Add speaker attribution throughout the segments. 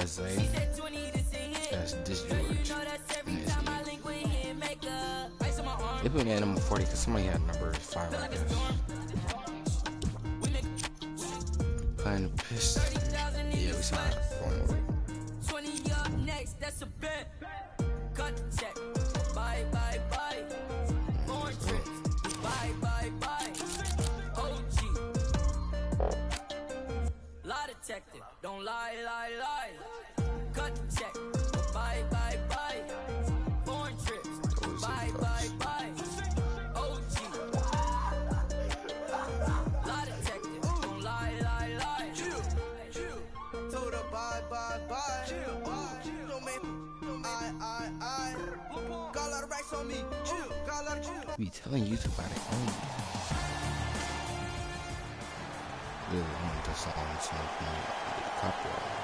Speaker 1: Zay. That's this George. And this they put me at number 40 because somebody had number 5, I guess. Playing the Pistons. Yeah, we saw it. Going over.
Speaker 2: 20 up next, that's a bet. Cut the check. Bye, bye, bye. Foreign trips. Bye, bye, bye. OG. Lie detector. Don't lie, lie, lie. Cut the check. Bye, bye, bye. Foreign trips. Bye, bye, bye. OG. Lie detector. Don't lie, lie, lie.
Speaker 3: Told her bye, bye, bye. Don't make I. Got a lot of racks on me. Got a lot of
Speaker 1: Be telling you to buy the home. Really, I'm gonna just copyright.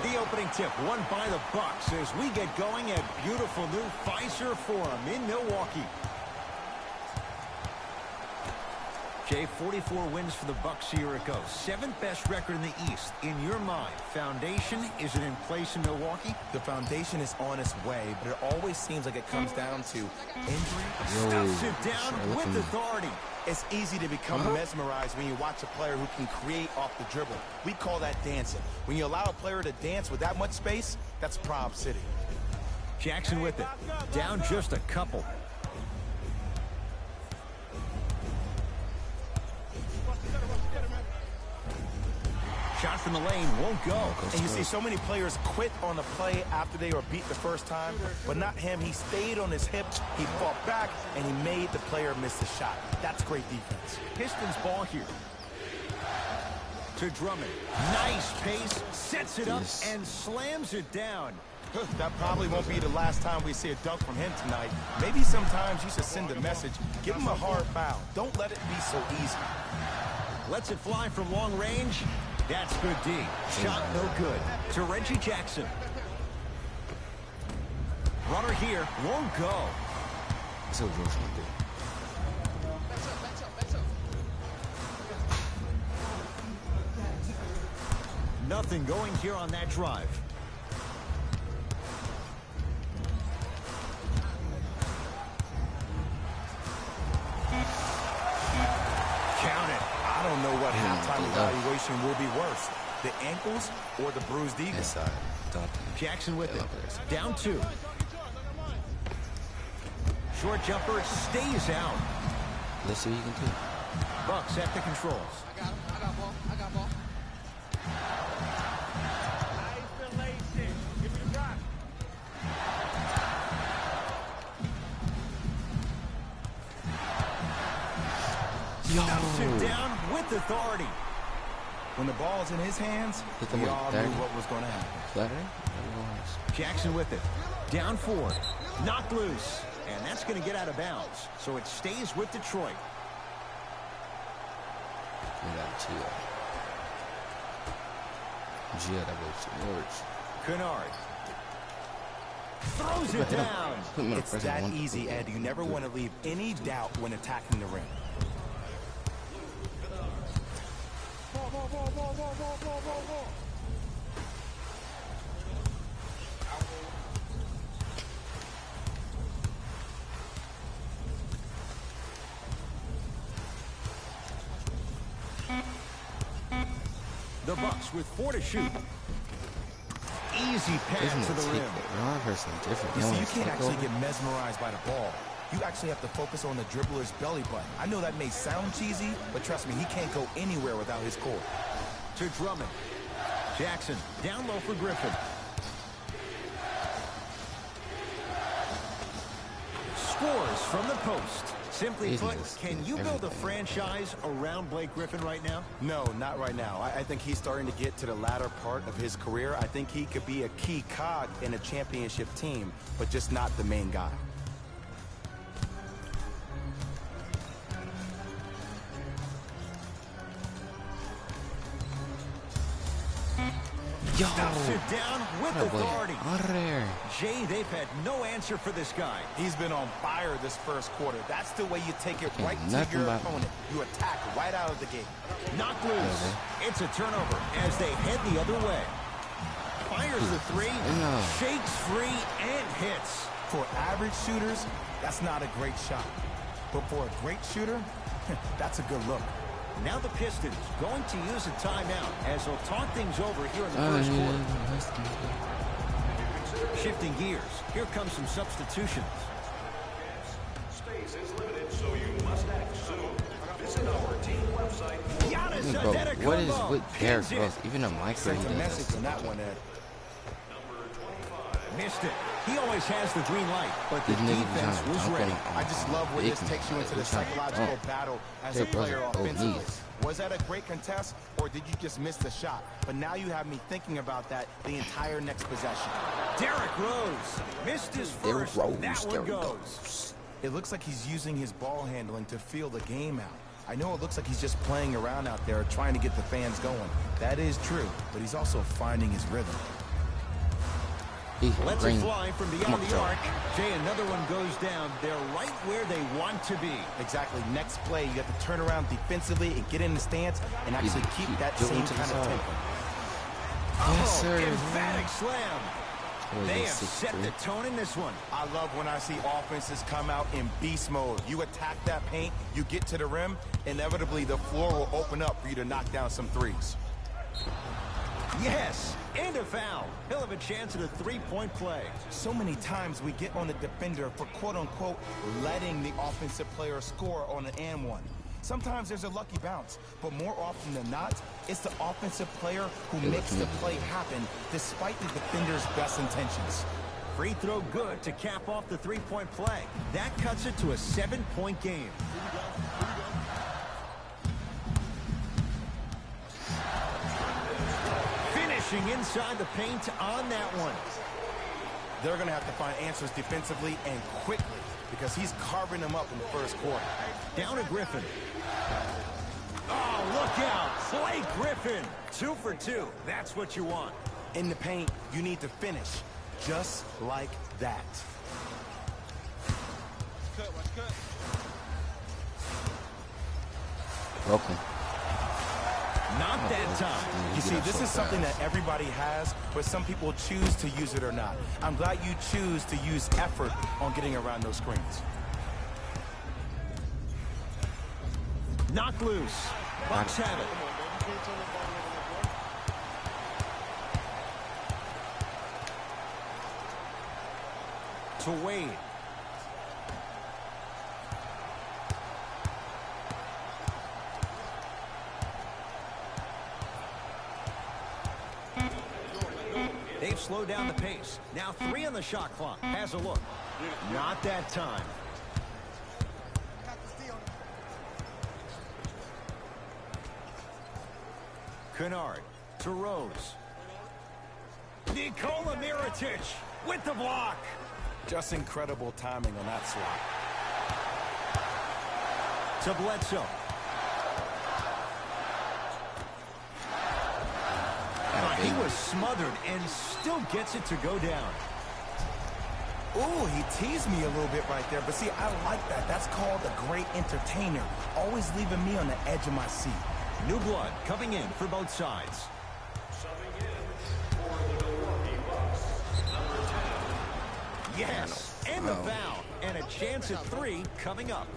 Speaker 4: The opening tip won by the Bucks as we get going at beautiful new Pfizer Forum in Milwaukee. Jay, 44 wins for the Bucks a year ago. 7th best record in the East. In your mind, foundation, is it in place in Milwaukee?
Speaker 5: The foundation is on its way, but it always seems like it comes down to injury.
Speaker 4: Stuffs it down with authority.
Speaker 5: It's easy to become mesmerized when you watch a player who can create off the dribble. We call that dancing. When you allow a player to dance with that much space, that's Prob City.
Speaker 4: Jackson with it. Down just a couple. Shot from the lane won't go.
Speaker 5: And you see so many players quit on the play after they were beat the first time, but not him. He stayed on his hip, he fought back, and he made the player miss the shot. That's great defense.
Speaker 4: Pistons ball here. To Drummond. Nice pace, sets it up, and slams it down.
Speaker 5: That probably won't be the last time we see a dunk from him tonight. Maybe sometimes you should send a message. Give him a hard foul. Don't let it be so easy.
Speaker 4: Lets it fly from long range. That's good D. Shot no good. To Reggie Jackson. Runner here won't go.
Speaker 1: That's what George gonna do.
Speaker 4: Nothing going here on that drive. Count it.
Speaker 5: I don't know what halftime evaluation will be worse, the ankles or the bruised ego.
Speaker 4: Jackson with it. Down 2. Short jumper stays out.
Speaker 1: Let's see what you can do.
Speaker 4: Bucks at the controls.
Speaker 3: I got ball. Give me the shot.
Speaker 4: Knocks it down with authority.
Speaker 5: When the ball's in his hands, we all knew what was going to happen.
Speaker 4: Jackson with it. Down 4. Knocked loose. And that's going to get out of bounds. So it stays with Detroit. Kennard. Throws it down.
Speaker 5: It's that easy, Ed. You never want to leave any doubt when attacking the rim.
Speaker 4: The Bucks with 4 to shoot. Easy pass to the rim.
Speaker 5: You see, you can't actually get mesmerized by the ball. You actually have to focus on the dribbler's belly button. I know that may sound cheesy, but trust me, he can't go anywhere without his core.
Speaker 4: To Drummond. Jackson down low for Griffin. Scores from the post. Simply put, can you build a franchise around Blake Griffin right now?
Speaker 5: No, not right now. I think he's starting to get to the latter part of his career. I think he could be a key cog in a championship team, but just not the main guy.
Speaker 1: Yo,
Speaker 4: Stuffs it down with
Speaker 1: that boy
Speaker 4: authority.
Speaker 1: out of there.
Speaker 4: Jay, they've had no answer for this guy.
Speaker 5: He's been on fire this first quarter. That's the way you take it
Speaker 1: Ain't
Speaker 5: right to
Speaker 1: nothing
Speaker 5: your
Speaker 1: about
Speaker 5: opponent. You attack right out of the gate.
Speaker 4: Knocked loose. It's a turnover as they head the other way. Fires the three, shakes free, and hits.
Speaker 5: For average shooters, that's not a great shot. But for a great shooter, that's a good look.
Speaker 4: Now the Pistons going to use a timeout as they'll talk things over here in the first quarter. Shifting gears, here comes some substitutions.
Speaker 6: Space is limited, so you must act soon. Visit our team website.
Speaker 4: Giannis
Speaker 1: Bro,
Speaker 4: Antetokounmpo
Speaker 1: what is with Derrick
Speaker 4: pins it.
Speaker 1: Rose? Even a micro,
Speaker 5: Sent
Speaker 1: he
Speaker 5: a
Speaker 1: does
Speaker 5: message
Speaker 1: that.
Speaker 5: on that one, Ed.
Speaker 4: Missed it. He always has the green light, but the
Speaker 1: These niggas be
Speaker 4: defense
Speaker 1: trying to
Speaker 4: was
Speaker 1: dunk
Speaker 4: ready.
Speaker 1: on
Speaker 5: I just love where
Speaker 1: big
Speaker 5: this
Speaker 1: man.
Speaker 5: takes you into
Speaker 1: They
Speaker 5: the
Speaker 1: trying to
Speaker 5: psychological
Speaker 1: dunk.
Speaker 5: battle as
Speaker 1: Hey,
Speaker 5: a player
Speaker 1: brother,
Speaker 5: offensively.
Speaker 1: knees.
Speaker 5: Was that a great contest, or did you just miss the shot? But now you have me thinking about that the entire next possession.
Speaker 4: Derrick Rose missed his
Speaker 1: Derrick
Speaker 4: first.
Speaker 1: Rose,
Speaker 4: That one
Speaker 1: Derrick
Speaker 4: goes.
Speaker 5: It looks like he's using his ball handling to feel the game out. I know it looks like he's just playing around out there trying to get the fans going. That is true, but he's also finding his rhythm.
Speaker 1: He's
Speaker 4: Lets it
Speaker 1: green.
Speaker 4: fly from
Speaker 1: Come
Speaker 4: beyond
Speaker 1: on,
Speaker 4: the
Speaker 1: Joe.
Speaker 4: arc. Jay, another one goes down. They're right where they want to be.
Speaker 5: Exactly. Next play, you have to turn around defensively and get in the stance and actually keep that
Speaker 1: Dribbling
Speaker 5: same
Speaker 1: to the
Speaker 5: kind of
Speaker 1: side.
Speaker 5: tempo.
Speaker 1: Yes, sir.
Speaker 4: Emphatic slam.
Speaker 1: Boy,
Speaker 4: They
Speaker 1: he's
Speaker 5: Oh,
Speaker 4: have set
Speaker 1: 6'3".
Speaker 4: the tone in this one.
Speaker 5: I love when I see offenses come out in beast mode. You attack that paint, you get to the rim, inevitably the floor will open up for you to knock down some threes.
Speaker 4: Yes, and a foul. He'll have a chance at a three-point play.
Speaker 5: So many times we get on the defender for quote-unquote letting the offensive player score on an and one. Sometimes there's a lucky bounce, but more often than not, it's the offensive player who makes the play happen despite the defender's best intentions.
Speaker 4: Free throw good to cap off the three-point play. That cuts it to a 7-point game. Finishing inside the paint on that one.
Speaker 5: They're going to have to find answers defensively and quickly because he's carving them up in the first quarter.
Speaker 4: Down to Griffin. Oh, look out. Blake Griffin. 2 for 2. That's what you want.
Speaker 5: In the paint, you need to finish just like that.
Speaker 1: Broken.
Speaker 4: Not that time.
Speaker 5: You see, this is something that everybody has, but some people choose to use it or not. I'm glad you choose to use effort on getting around those screens.
Speaker 4: Knock loose. Bucks have it. To Wade. They've slowed down the pace. Now 3 on the shot clock. Has a look. Not that time. Kennard to Rose. Nikola Mirotic with the block.
Speaker 5: Just incredible timing on that swat.
Speaker 4: To Bledsoe. He was smothered and still gets it to go down.
Speaker 5: Ooh, he teased me a little bit right there, but see, I like that. That's called a great entertainer. Always leaving me on the edge of my seat.
Speaker 4: New blood coming in for both sides.
Speaker 6: Subbing in for the Milwaukee Bucks, number 10.
Speaker 4: Yes, and the foul. And a chance at 3 coming up.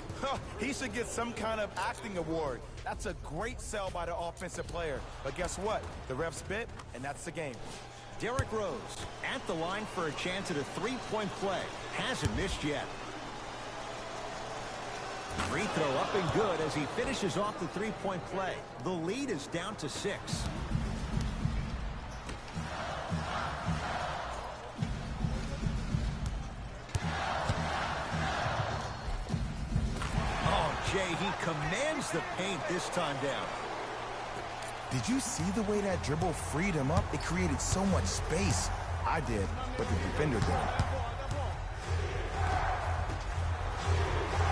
Speaker 5: He should get some kind of acting award. That's a great sell by the offensive player. But guess what? The ref spit, and that's the game.
Speaker 4: Derrick Rose at the line for a chance at a 3-point play. Hasn't missed yet. Free throw up and good as he finishes off the 3-point play. The lead is down to 6. Oh, Jay, he commands the paint this time down.
Speaker 5: Did you see the way that dribble freed him up? It created so much space. I did, but the defender did.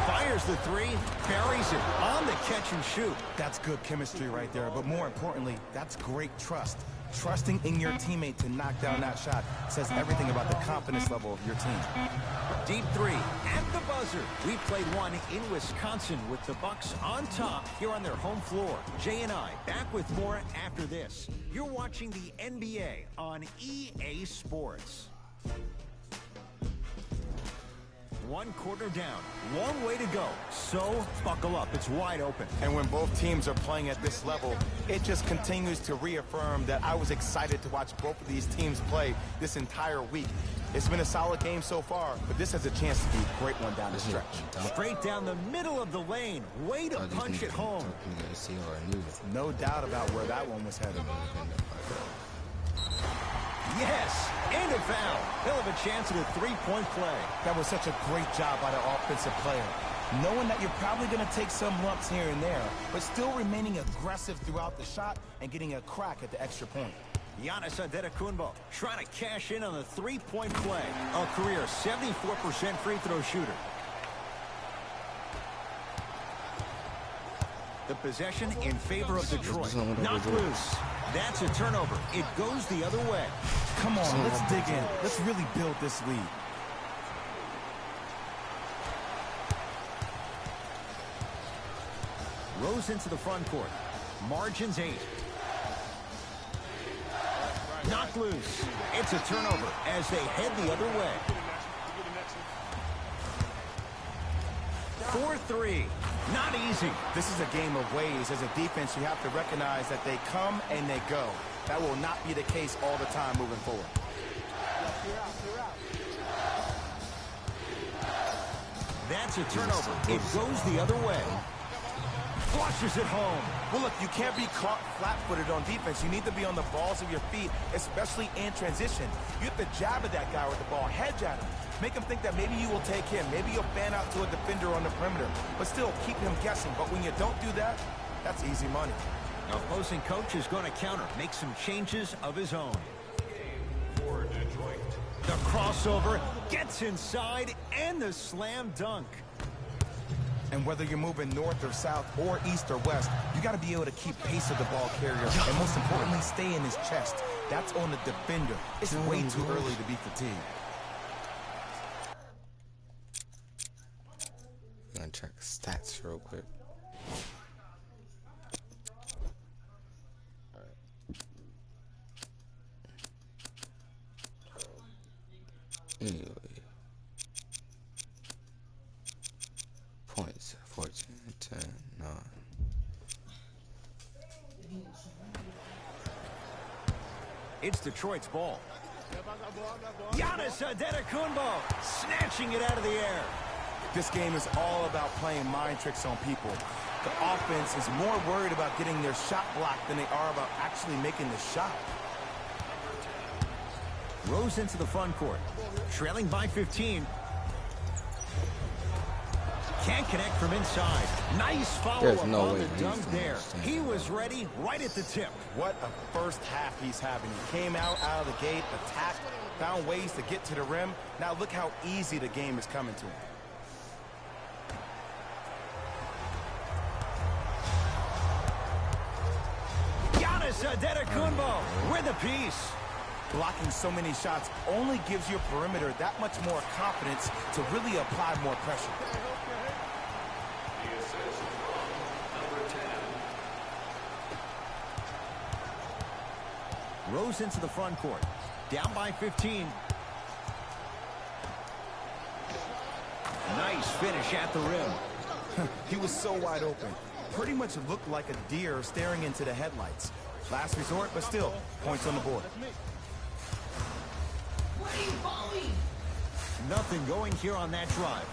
Speaker 4: Fires the 3, buries it on the catch and shoot.
Speaker 5: That's good chemistry right there, but more importantly, that's great trust. Trusting in your teammate to knock down that shot says everything about the confidence level of your team.
Speaker 4: Deep three at the buzzer. We played one in Wisconsin with the Bucks on top here on their home floor. Jay and I back with more after this. You're watching the NBA on EA Sports. One quarter down, long way to go. So buckle up, it's wide open.
Speaker 5: And when both teams are playing at this level, it just continues to reaffirm that I was excited to watch both of these teams play this entire week. It's been a solid game so far, but this has a chance to be a great one down the stretch.
Speaker 4: Straight down the middle of the lane. Way to punch it home.
Speaker 5: No doubt about where that one was headed.
Speaker 4: Yes, and a foul. He'll have a chance at a three-point play.
Speaker 5: That was such a great job by the offensive player. Knowing that you're probably going to take some lumps here and there, but still remaining aggressive throughout the shot and getting a crack at the extra point.
Speaker 4: Giannis Antetokounmpo trying to cash in on the three-point play. A career 74% free throw shooter. The possession in favor of Detroit. Not loose. That's a turnover. It goes the other way.
Speaker 5: Come on, let's dig in. Let's really build this lead.
Speaker 4: Rose into the front court. Margins 8. Knocked loose. It's a turnover as they head the other way. 4-3. Not easy.
Speaker 5: This is a game of ways. As a defense, you have to recognize that they come and they go. That will not be the case all the time moving forward.
Speaker 4: That's a turnover. It goes the other way. Flushes it home.
Speaker 5: Well, look, you can't be caught flat-footed on defense. You need to be on the balls of your feet, especially in transition. You have to jab at that guy with the ball, hedge at him. Make him think that maybe you will take him. Maybe you'll fan out to a defender on the perimeter. But still, keep him guessing. But when you don't do that, that's easy money.
Speaker 4: Opposing coach is going to counter, make some changes of his own.
Speaker 6: For Detroit.
Speaker 4: The crossover gets inside and the slam dunk.
Speaker 5: And whether you're moving north or south or east or west, you got to be able to keep pace of the ball carrier. And most importantly, stay in his chest. That's on the defender. It's way too early to be fatigued.
Speaker 1: I'm gonna check stats real quick. Anyway, points 14, 10, 9.
Speaker 4: It's Detroit's ball. Giannis Antetokounmpo snatching it out of the air.
Speaker 5: This game is all about playing mind tricks on people. The offense is more worried about getting their shot blocked than they are about actually making the shot.
Speaker 4: Rose into the front court. Trailing by 15. Can't connect from inside. Nice follow-up
Speaker 1: no
Speaker 4: on
Speaker 1: way
Speaker 4: the dunk there.
Speaker 1: understand.
Speaker 4: He was ready right at the tip.
Speaker 5: What a first half he's having. He came out of the gate, attacked, found ways to get to the rim. Now look how easy the game is coming to him.
Speaker 4: Giannis Antetokounmpo with a piece.
Speaker 5: Blocking so many shots only gives your perimeter that much more confidence to really apply more pressure.
Speaker 6: The assist, number 10.
Speaker 4: Rose into the front court. Down by 15. Nice finish at the rim.
Speaker 5: He was so wide open. Pretty much looked like a deer staring into the headlights. Last resort, but still, points on the board.
Speaker 4: Nothing going here on that drive.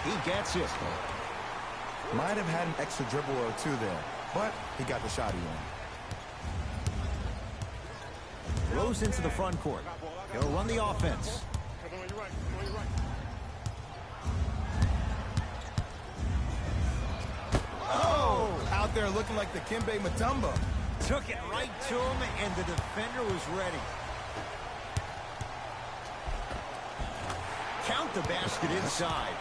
Speaker 4: He gets it.
Speaker 5: Might have had an extra dribble or two there, but he got the shot he wanted.
Speaker 4: Rose into the front court. He'll run the offense.
Speaker 5: Oh! Out there looking like the Kimbe Mutombo.
Speaker 4: Took it right to him, and the defender was ready. Count the basket inside.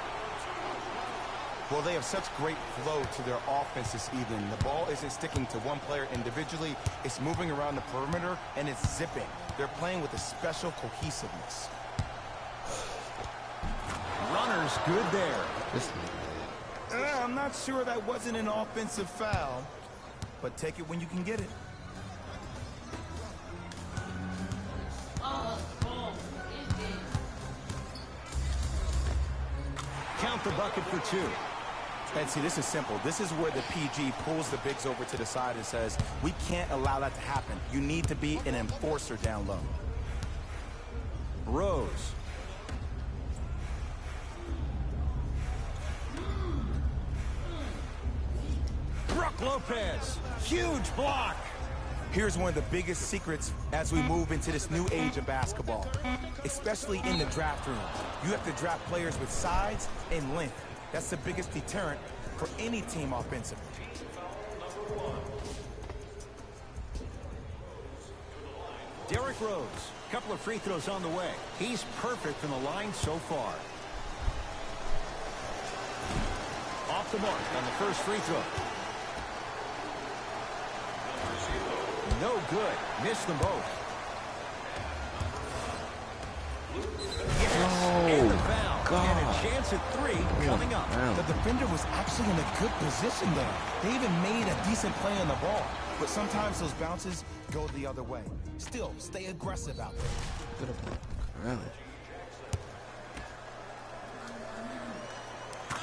Speaker 5: Well, they have such great flow to their offense this evening. The ball isn't sticking to one player individually. It's moving around the perimeter, and it's zipping. They're playing with a special cohesiveness.
Speaker 4: Runner's good there.
Speaker 5: I'm not sure that wasn't an offensive foul, but take it when you can get it.
Speaker 4: Count the bucket for 2.
Speaker 5: And see, this is simple. This is where the PG pulls the bigs over to the side and says, we can't allow that to happen. You need to be an enforcer down low.
Speaker 4: Rose. Brook Lopez. Huge block.
Speaker 5: Here's one of the biggest secrets as we move into this new age of basketball, especially in the draft room. You have to draft players with size and length. That's the biggest deterrent for any team offensively.
Speaker 4: Derrick Rose, couple of free throws on the way. He's perfect from the line so far. Off the mark on the first free throw. No good. Missed them both. And the foul. And a chance at 3 coming up.
Speaker 5: The defender was actually in a good position there. They even made a decent play on the ball. But sometimes those bounces go the other way. Still, stay aggressive out there.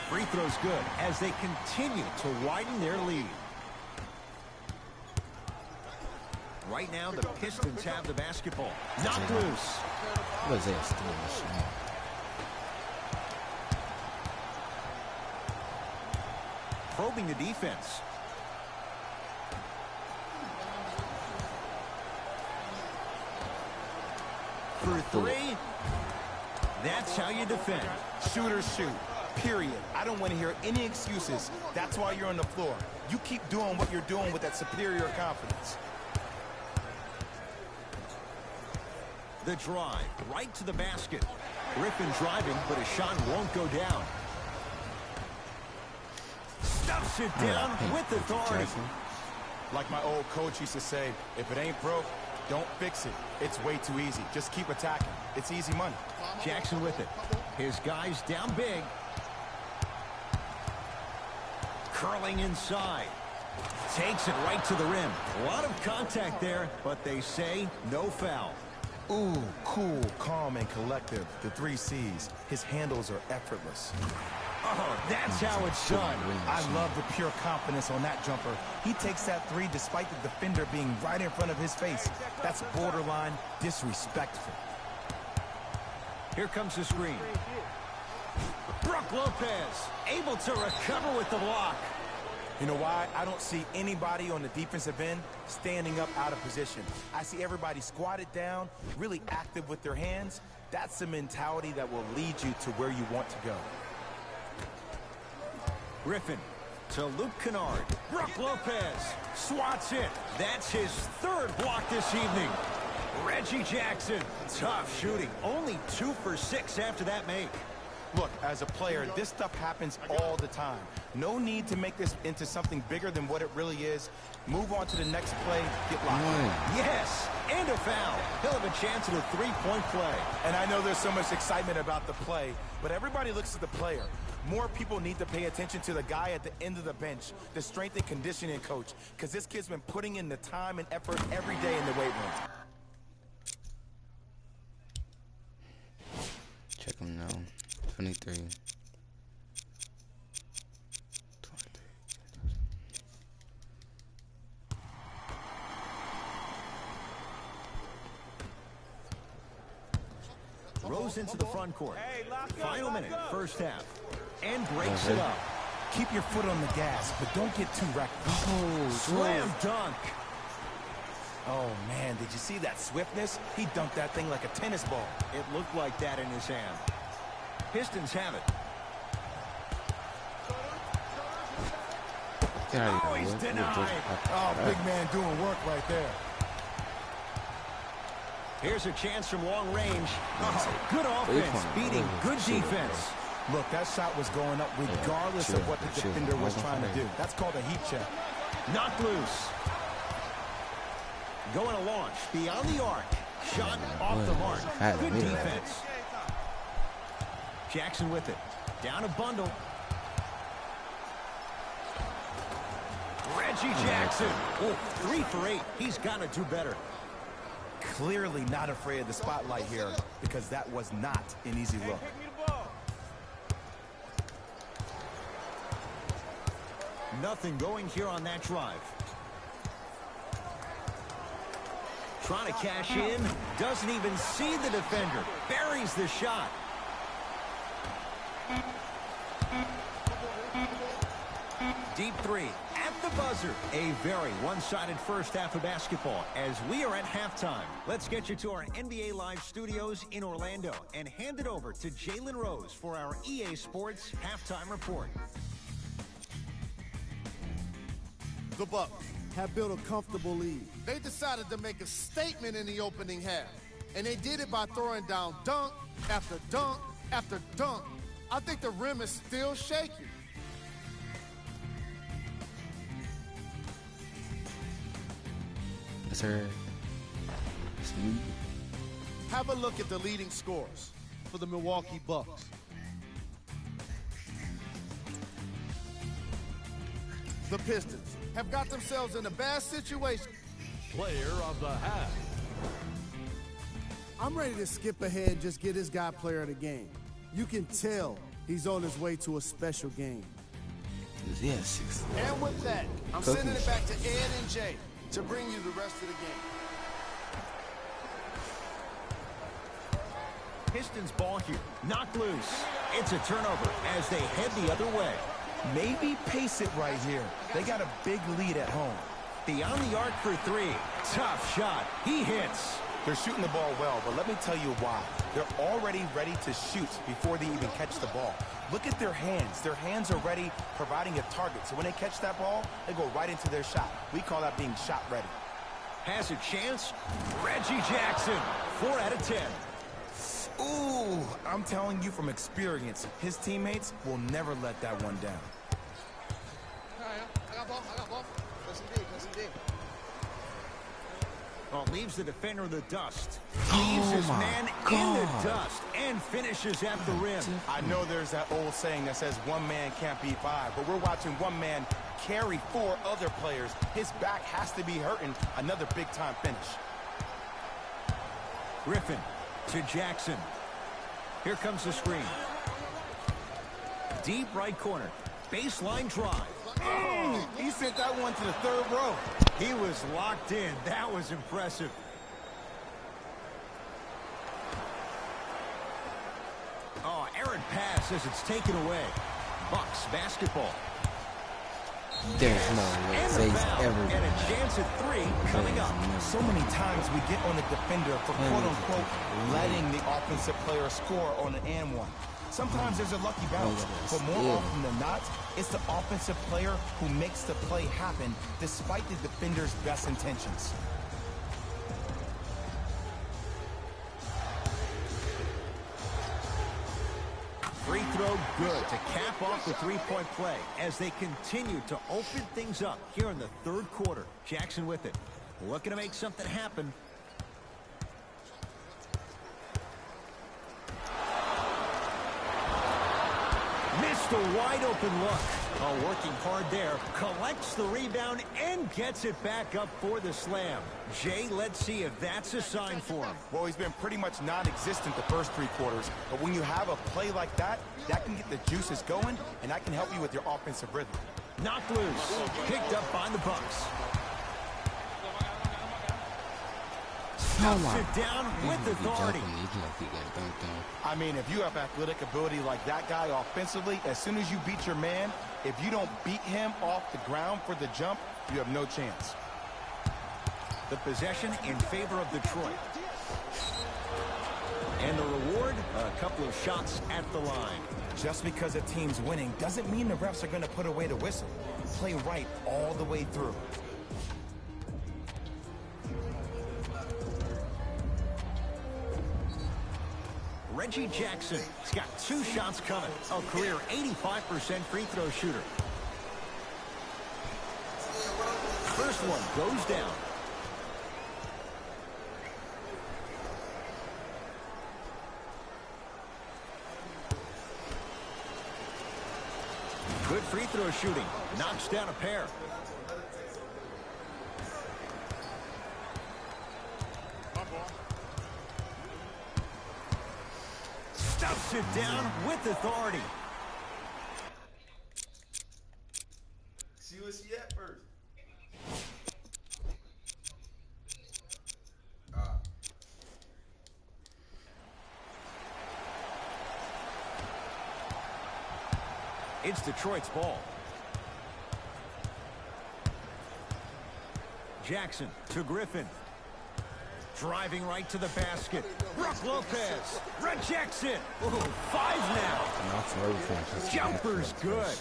Speaker 4: Free throw's good as they continue to widen their lead. Right now, the Pistons have the basketball. Knocked loose. Probing the defense. For 3. That's how you defend.
Speaker 5: Shooters shoot. Period. I don't want to hear any excuses. That's why you're on the floor. You keep doing what you're doing with that superior confidence.
Speaker 4: The drive, right to the basket. Griffin driving, but his shot won't go down. Stuffs it down with authority.
Speaker 5: Like my old coach used to say, if it ain't broke, don't fix it. It's way too easy. Just keep attacking. It's easy money.
Speaker 4: Jackson with it. His guys down big. Curling inside. Takes it right to the rim. A lot of contact there, but they say no foul.
Speaker 5: Ooh, cool, calm, and collective. The 3 C's. His handles are effortless.
Speaker 4: Oh, that's how it's done.
Speaker 5: I love the pure confidence on that jumper. He takes that 3 despite the defender being right in front of his face. That's borderline disrespectful.
Speaker 4: Here comes the screen. Brook Lopez able to recover with the block.
Speaker 5: You know why? I don't see anybody on the defensive end standing up out of position. I see everybody squatted down, really active with their hands. That's the mentality that will lead you to where you want to go.
Speaker 4: Griffin to Luke Kennard. Brook Lopez swats it. That's his 3rd block this evening. Reggie Jackson, tough shooting. Only 2 for 6 after that make.
Speaker 5: Look, as a player, this stuff happens all the time. No need to make this into something bigger than what it really is. Move on to the next play, get locked in.
Speaker 4: Yes, and a foul. He'll have a chance at a 3-point play.
Speaker 5: And I know there's so much excitement about the play, but everybody looks at the player. More people need to pay attention to the guy at the end of the bench, the strength and conditioning coach, because this kid's been putting in the time and effort every day in the weight room.
Speaker 1: Check him now. 23.
Speaker 4: Rose into the front court. Final minute, first half. And breaks it up.
Speaker 5: Keep your foot on the gas, but don't get too reckless.
Speaker 4: Oh, slam dunk.
Speaker 5: Oh, man, did you see that swiftness? He dunked that thing like a tennis ball.
Speaker 4: It looked like that in his hand. Pistons have it. Oh, he's denied.
Speaker 5: Oh, big man doing work right there.
Speaker 4: Here's a chance from long range. Oh, good offense beating good defense.
Speaker 5: Look, that shot was going up regardless of what the defender was trying to do. That's called a heat check.
Speaker 4: Knocked loose. Going to launch beyond the arc. Shot off the mark. Good defense. Jackson with it. Down a bundle. Reggie Jackson. Oh, 3 for 8. He's got to do better.
Speaker 5: Clearly not afraid of the spotlight here because that was not an easy look.
Speaker 4: Nothing going here on that drive. Trying to cash in. Doesn't even see the defender. Buries the shot. Deep 3 at the buzzer. A very one-sided first half of basketball as we are at halftime. Let's get you to our NBA Live studios in Orlando and hand it over to Jalen Rose for our EA Sports halftime report.
Speaker 7: The Bucks have built a comfortable lead. They decided to make a statement in the opening half, and they did it by throwing down dunk after dunk after dunk. I think the rim is still shaking.
Speaker 1: Yes, sir.
Speaker 7: Have a look at the leading scorers for the Milwaukee Bucks. The Pistons have got themselves in a bad situation.
Speaker 6: Player of the half.
Speaker 7: I'm ready to skip ahead and just get this guy player of the game. You can tell he's on his way to a special game.
Speaker 1: Yes.
Speaker 7: And with that, I'm sending it back to Ed and Jay to bring you the rest of the game.
Speaker 4: Pistons ball here. Knocked loose. It's a turnover as they head the other way.
Speaker 5: Maybe pace it right here. They got a big lead at home.
Speaker 4: Beyond the arc for 3. Tough shot. He hits.
Speaker 5: They're shooting the ball well, but let me tell you why. They're already ready to shoot before they even catch the ball. Look at their hands. Their hands are ready, providing a target. So when they catch that ball, they go right into their shot. We call that being shot ready.
Speaker 4: Has a chance. Reggie Jackson. 4 out of 10.
Speaker 5: Ooh, I'm telling you from experience, his teammates will never let that one down.
Speaker 3: I got ball.
Speaker 4: Oh, leaves the defender in the dust. Leaves his man in the dust and finishes at the rim.
Speaker 5: I know there's that old saying that says one man can't beat 5, but we're watching one man carry 4 other players. His back has to be hurting. Another big-time finish.
Speaker 4: Griffin to Jackson. Here comes the screen. Deep right corner. Baseline drive.
Speaker 5: Oh, he sent that one to the 3rd row.
Speaker 4: He was locked in. That was impressive. Oh, errant pass as it's taken away. Bucks basketball.
Speaker 1: There's no way Zay's ever
Speaker 4: and a chance at 3 coming up.
Speaker 5: So many times we get on the defender for quote-unquote letting the offensive player score on an and one. Sometimes there's a lucky bounce, but more often than not, it's the offensive player who makes the play happen despite the defender's best intentions.
Speaker 4: Free throw good to cap off the 3-point play as they continue to open things up here in the 3rd quarter. Jackson with it. Looking to make something happen. Missed a wide open look. Oh, working hard there. Collects the rebound and gets it back up for the slam. Jay, let's see if that's a sign for him.
Speaker 5: Well, he's been pretty much non-existent the first 3 quarters, but when you have a play like that, that can get the juices going, and that can help you with your offensive rhythm.
Speaker 4: Knocked loose. Picked up by the Bucks. Stuffs it down with authority.
Speaker 5: I mean, if you have athletic ability like that guy offensively, as soon as you beat your man, if you don't beat him off the ground for the jump, you have no chance.
Speaker 4: The possession in favor of Detroit. And the reward, a couple of shots at the line.
Speaker 5: Just because a team's winning doesn't mean the refs are going to put away the whistle. Play right all the way through.
Speaker 4: Reggie Jackson. He's got 2 shots coming. A career 85% free throw shooter. First one goes down. Good free throw shooting. Knocks down a pair. Stuffs it down with authority.
Speaker 5: See what she at first.
Speaker 4: It's Detroit's ball. Jackson to Griffin. Driving right to the basket. Brook Lopez rejects it. Ooh, 5 now. Jumper's good.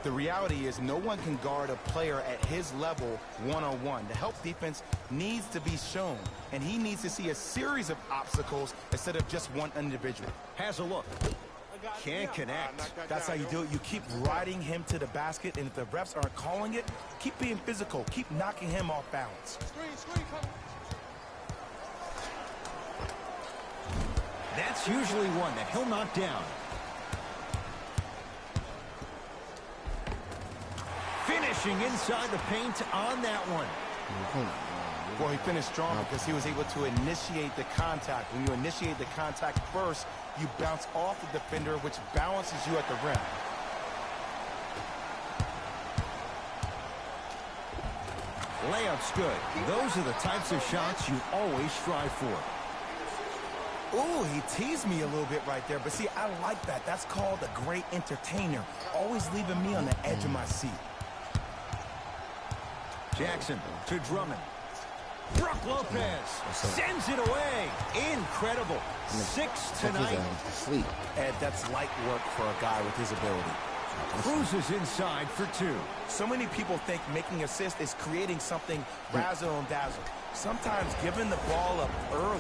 Speaker 5: The reality is no one can guard a player at his level one-on-one. The help defense needs to be shown, and he needs to see a series of obstacles instead of just one individual.
Speaker 4: Has a look. Can't connect.
Speaker 5: That's how you do it. You keep riding him to the basket, and if the refs aren't calling it, keep being physical. Keep knocking him off balance.
Speaker 4: That's usually one that he'll knock down. Finishing inside the paint on that one.
Speaker 5: Well, he finished strong because he was able to initiate the contact. When you initiate the contact first, you bounce off the defender, which balances you at the rim.
Speaker 4: Layup's good. Those are the types of shots you always strive for.
Speaker 5: Ooh, he teased me a little bit right there. But see, I like that. That's called a great entertainer. Always leaving me on the edge of my seat.
Speaker 4: Jackson to Drummond. Brook Lopez sends it away. Incredible. 6 tonight.
Speaker 5: Ed, that's light work for a guy with his ability.
Speaker 4: Cruises inside for 2.
Speaker 5: So many people think making assists is creating something razzle and dazzle. Sometimes giving the ball up early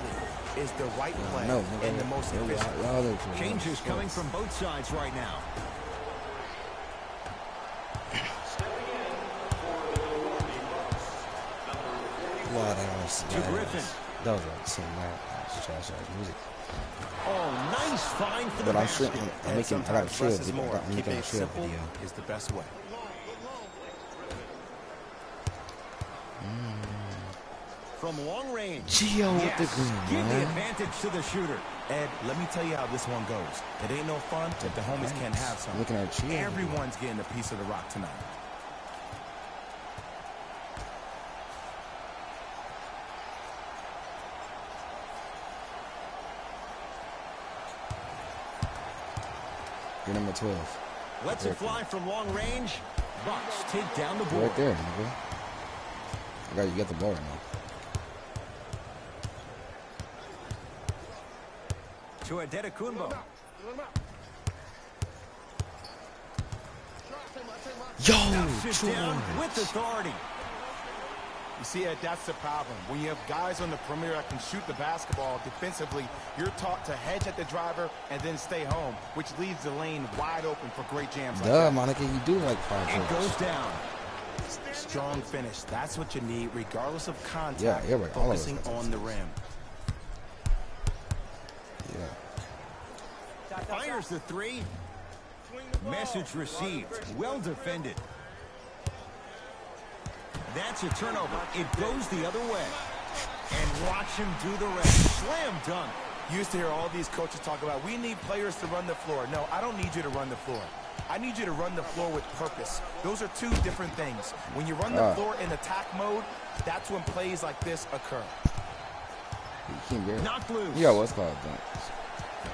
Speaker 5: is the right play and the most efficient.
Speaker 4: Changes coming from both sides right now.
Speaker 1: To
Speaker 4: Griffin.
Speaker 1: That was like some trash music.
Speaker 4: Oh, nice find for the basket.
Speaker 1: I'm making, I got a shield video. I'm making a shield
Speaker 5: Simple
Speaker 1: video.
Speaker 5: is the best way.
Speaker 4: From long range.
Speaker 1: Gio with the green,
Speaker 4: Give the
Speaker 1: man.
Speaker 4: advantage to the shooter.
Speaker 5: Ed, let me tell you how this one goes. It ain't no fun if the homies can't have some.
Speaker 1: Looking at Gio.
Speaker 5: Everyone's getting a piece of the rock tonight.
Speaker 1: You're number 12.
Speaker 4: Lets it fly from long range. Bucks take down the board.
Speaker 1: Right there, nigga. You got the ball right now.
Speaker 4: To Adetokunbo.
Speaker 1: Yo,
Speaker 4: Sits down with authority.
Speaker 5: You see, Ed, that's the problem. When you have guys on the perimeter that can shoot the basketball defensively, you're taught to hedge at the driver and then stay home, which leaves the lane wide open for great jams like that.
Speaker 1: Monica, you do like 5
Speaker 4: It goes down.
Speaker 5: Strong finish. That's what you need, regardless of contact.
Speaker 1: Yeah, you're right. All of us
Speaker 5: Focusing
Speaker 1: got
Speaker 5: on the rim.
Speaker 1: Yeah.
Speaker 4: Fires the 3. Message received. Well defended. That's a turnover. It goes the other way. And watch him do the rest. Slam dunk.
Speaker 5: You used to hear all these coaches talk about, we need players to run the floor. No, I don't need you to run the floor. I need you to run the floor with purpose. Those are 2 different things. When you run the floor in attack mode, that's when plays like this occur.
Speaker 4: Knocked loose.
Speaker 1: He got what's called dunk.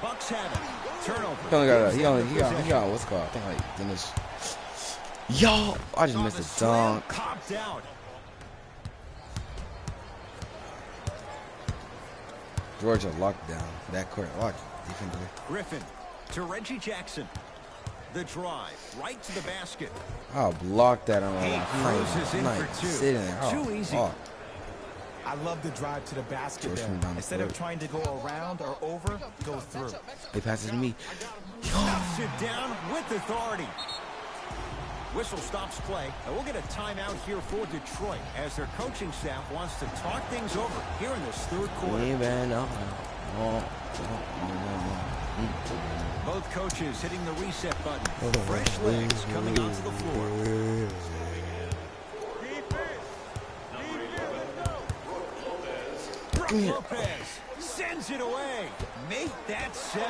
Speaker 4: Bucks have it. Turnover.
Speaker 1: He got what's called. I think like Dennis. Yo, I just missed a dunk.
Speaker 4: Popped out.
Speaker 1: Georgia locked down that court. Locked defensively.
Speaker 4: Griffin to Reggie Jackson. The drive right to the basket.
Speaker 1: I'll block that on
Speaker 4: He cruises in for 2.
Speaker 1: Sitting there.
Speaker 4: Too easy.
Speaker 1: Oh.
Speaker 5: I love the drive to the basket there. Instead of trying to go around or over, go through.
Speaker 1: He passes to me.
Speaker 4: Stops it down with authority. Whistle stops play, and we'll get a timeout here for Detroit as their coaching staff wants to talk things over here in this third quarter. Both coaches hitting the reset button. Fresh legs coming onto the floor. Lopez sends it away. Make that 7.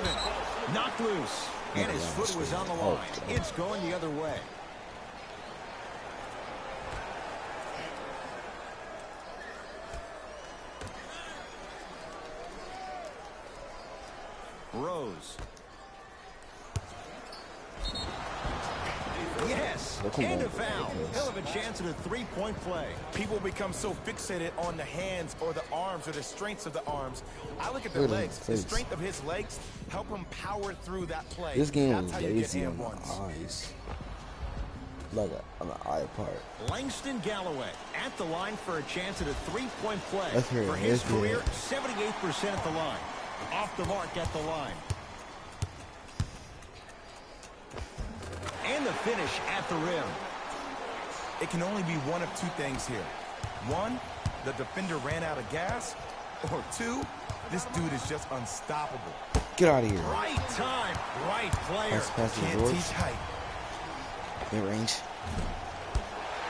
Speaker 4: Knocked loose. And his foot was on the line. It's going the other way. Rose. Yes, and a foul. Hell of a chance at a three-point play.
Speaker 5: People become so fixated on the hands or the arms or the strengths of the arms. I look at the legs. The strength of his legs help him power through that play.
Speaker 1: This game
Speaker 5: That's
Speaker 1: was
Speaker 5: how you get
Speaker 1: lazy on
Speaker 5: and
Speaker 1: the
Speaker 5: ones.
Speaker 1: eyes. Like on the eye part.
Speaker 4: Langston Galloway at the line for a chance at a three-point play.
Speaker 1: Let's hear it.
Speaker 4: For his
Speaker 1: Let's hear
Speaker 4: career,
Speaker 1: it.
Speaker 4: 78% at the line. Off the mark at the line. And the finish at the rim.
Speaker 5: It can only be one of two things here. One, the defender ran out of gas. Or two, this dude is just unstoppable.
Speaker 1: Get out of here.
Speaker 4: Right time, right player.
Speaker 1: Pass to
Speaker 5: Can't
Speaker 1: George.
Speaker 5: teach height.
Speaker 1: Mid range.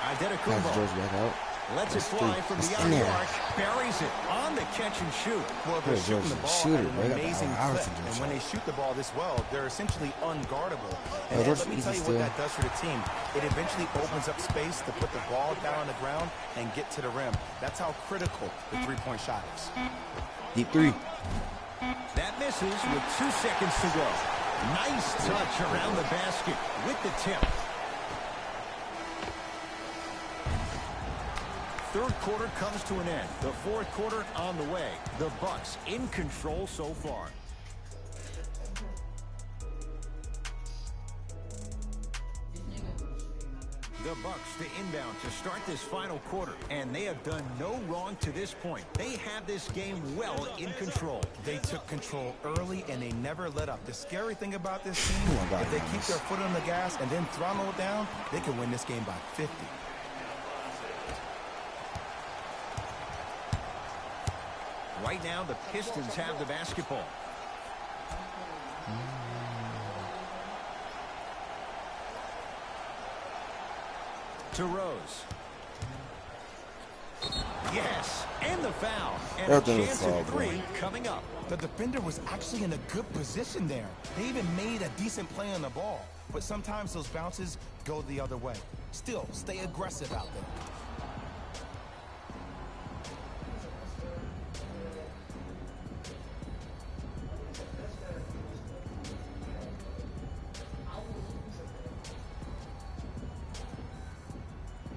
Speaker 1: Pass to
Speaker 4: Identicumbo
Speaker 1: George back out.
Speaker 4: lets it fly from the outer arc, buries it on the catch and shoot.
Speaker 5: Well, they're
Speaker 1: George
Speaker 5: shooting
Speaker 1: is
Speaker 5: the
Speaker 1: a
Speaker 5: ball
Speaker 1: shooter,
Speaker 5: at
Speaker 1: bro.
Speaker 5: an
Speaker 1: They got
Speaker 5: amazing
Speaker 1: hours
Speaker 5: clip.
Speaker 1: to do
Speaker 5: And
Speaker 1: so.
Speaker 5: when they shoot the ball this well, they're essentially unguardable. And
Speaker 1: George
Speaker 5: let me
Speaker 1: is
Speaker 5: tell you
Speaker 1: still-
Speaker 5: what that does for the team. It eventually opens up space to put the ball down on the ground and get to the rim. That's how critical the three-point shot is.
Speaker 1: Deep three.
Speaker 4: That misses with 2 seconds to go. Nice touch around the basket with the tip. Third quarter comes to an end. The fourth quarter on the way. The Bucks in control so far. The Bucks to inbound to start this final quarter, and they have done no wrong to this point. They have this game well in control.
Speaker 5: They took control early, and they never let up. The scary thing about this team,
Speaker 1: Oh my God,
Speaker 5: if they keep
Speaker 1: Giannis.
Speaker 5: their foot on the gas and then throttle it down, they can win this game by 50.
Speaker 4: Right now, the Pistons have the basketball. To Rose. Yes, and the foul. And a
Speaker 1: Everything was
Speaker 4: chance
Speaker 1: foul,
Speaker 4: at
Speaker 1: bro.
Speaker 4: 3 coming up.
Speaker 5: The defender was actually in a good position there. They even made a decent play on the ball. But sometimes those bounces go the other way. Still, stay aggressive out there.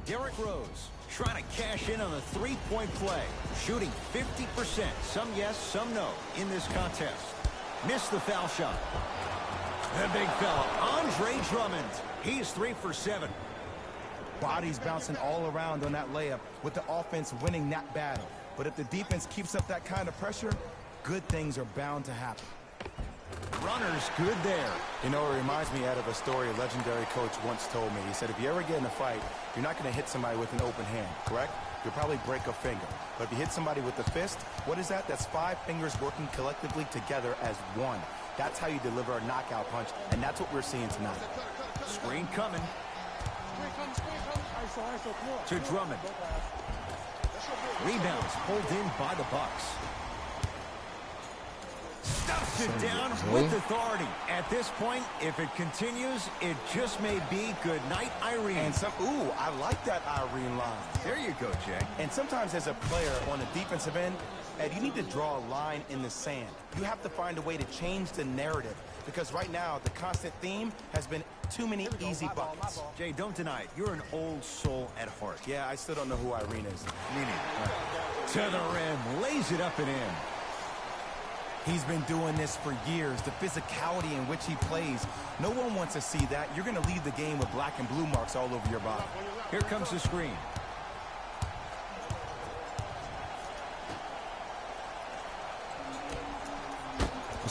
Speaker 4: Derrick Rose trying to cash in on a three-point play. Shooting 50%. Some yes, some no in this contest. Missed the foul shot. The big fella, Andre Drummond. He's 3 for 7.
Speaker 5: Bodies bouncing all around on that layup with the offense winning that battle. But if the defense keeps up that kind of pressure, good things are bound to happen.
Speaker 4: Runner's good there.
Speaker 5: You know, it reminds me out of a story a legendary coach once told me. He said, if you ever get in a fight, you're not going to hit somebody with an open hand, correct? You'll probably break a finger. But if you hit somebody with the fist, what is that? That's 5 fingers working collectively together as one. That's how you deliver a knockout punch, and that's what we're seeing tonight.
Speaker 4: Screen coming. To Drummond. Rebounds pulled in by the Bucks. Stuffs it down with authority. At this point, if it continues, it just may be good night, Irene.
Speaker 5: And ooh, I like that Irene line.
Speaker 4: There you go, Jay.
Speaker 5: And sometimes as a player on the defensive end, Ed, you need to draw a line in the sand. You have to find a way to change the narrative because right now the constant theme has been too many easy buckets.
Speaker 4: Jay, don't deny it. You're an old soul at heart.
Speaker 5: Yeah, I still don't know who Irene is.
Speaker 4: Me neither. To the rim, lays it up and in.
Speaker 5: He's been doing this for years, the physicality in which he plays. No one wants to see that. You're going to leave the game with black and blue marks all over your body.
Speaker 4: Here comes the screen.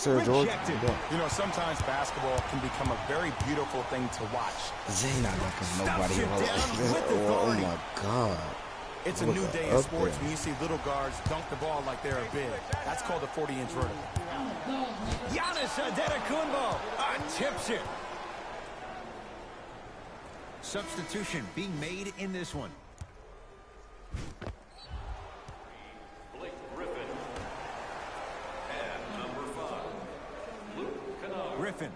Speaker 1: sir, George.
Speaker 4: Rejected.
Speaker 5: You know, sometimes basketball can become a very beautiful thing to watch.
Speaker 1: Zay not dunking nobody.
Speaker 4: Stops it down with
Speaker 1: Oh
Speaker 4: authority.
Speaker 1: my God.
Speaker 5: It's a
Speaker 1: Look
Speaker 5: new day in
Speaker 1: up
Speaker 5: sports
Speaker 1: there.
Speaker 5: when you see little guards dunk the ball like they're big. That's called a 40-inch vertical.
Speaker 4: Giannis Antetokounmpo tips it. Substitution being made in this one.
Speaker 6: Blake Griffin. And number 5, Luke Kennard.
Speaker 4: Griffin.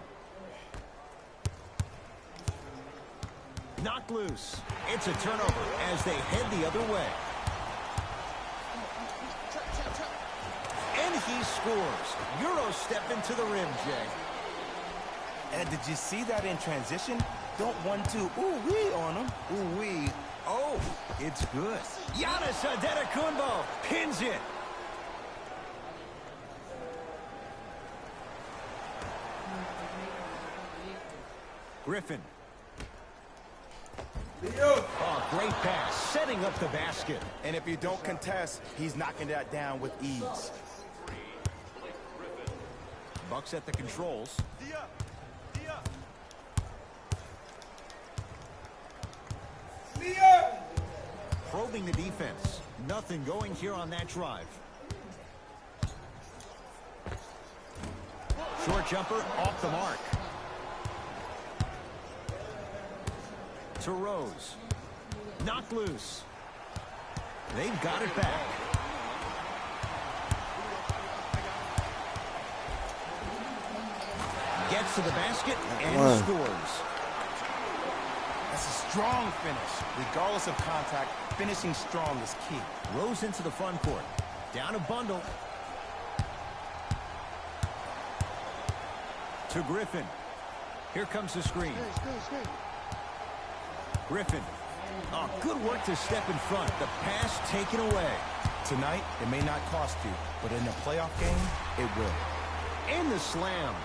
Speaker 4: Knocked loose. It's a turnover as they head the other way. And he scores. Euro step into the rim, Jay.
Speaker 5: And did you see that in transition? Don't 1-2 ooh-wee on him.
Speaker 4: Ooh-wee. Oh, it's good. Giannis Antetokounmpo pins it. Griffin. Oh, great pass, setting up the basket.
Speaker 5: And if you don't contest, he's knocking that down with ease.
Speaker 4: Bucks at the controls. Probing the defense. Nothing going here on that drive. Short jumper off the mark. To Rose. Knocked loose. They've got it back. Gets to the basket and scores.
Speaker 5: That's a strong finish. Regardless of contact, finishing strong is key.
Speaker 4: Rose into the front court. Down a bundle. To Griffin. Here comes the screen. Griffin. Oh, good work to step in front. The pass taken away.
Speaker 5: Tonight, it may not cost you, but in a playoff game, it will.
Speaker 4: And the slam.